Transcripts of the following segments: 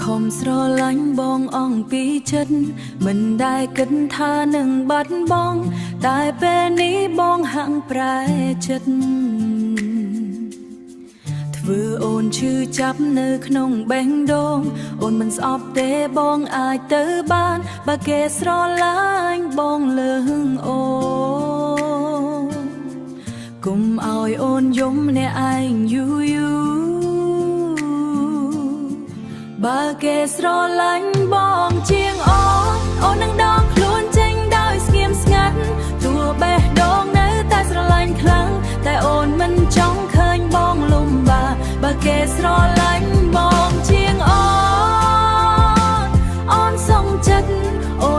ខំស្រឡាញ់បងអងពីចិត្តមិនដែលគិតថានឹងបាត់បង់តែពេលនេះបងហាក់ប្រែចិត្តធ្វើអូនឈឺចាប់នៅក្នុងបេះដូងអូនមិនស្អប់ទេបងអាចទៅបានបើគេស្រឡាញ់បងលើងអូកុំឲ្យអូនយំអ្នកឯងយូរបើគេស្រឡាញ់បងជាងអូននឹងដកខ្លួនចេញដោយស្ងៀមស្ងាត់ទោះបេះដូងនៅតែស្រឡាញ់ខ្លាំងតែអូនមិនចង់ឃើញបងលំបាកបើគេស្រឡាញ់បងជាងអូ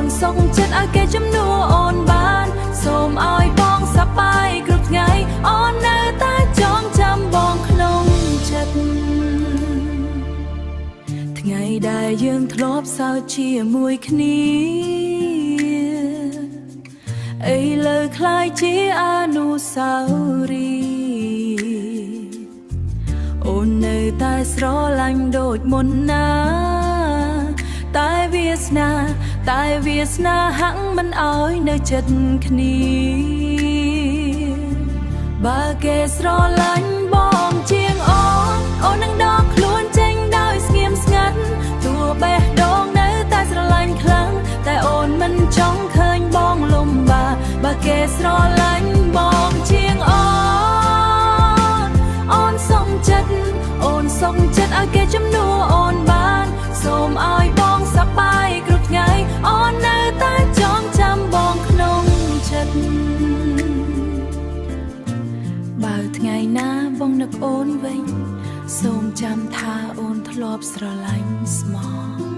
នសុំចិត្តឲ្យគេជំនួសអូនបានសូមឲ្យបងសប្បាយគ្រប់ថ្ងៃអូននៅតែចងចាំបងក្នុងចិត្តថ្ងៃដែលយើងធ្លាប់សើចជាមួយគ្នាឥឡូវคล้ายជាអនុស្សាវរីយ៍អូននៅតែស្រឡាញ់ដូចមុនណាតែវាសនាហាក់មិនអោយនៅចិត្តគ្នាបើគេស្រឡាញ់បងជាងអូននឹងដកខ្លួនចេញដោយស្ងៀមស្ងាត់ទោះបេះដូងនៅតែស្រឡាញ់ខ្លាំងតែអូនមិនចង់ឃើញបងលំបាកបើគេស្រឡាញ់បងជាងអូនសុំចិត្តឲ្យគេជំនួសអូនបានសូមឲ្យបងសប្បាយគ្រប់ថ្ងៃអូននៅតែចងចាំបងក្នុងចិត្តបើថ្ងៃណាបងនឹកអូនវិញសូមចាំថាអូនធ្លាប់ស្រឡាញ់ស្មោះ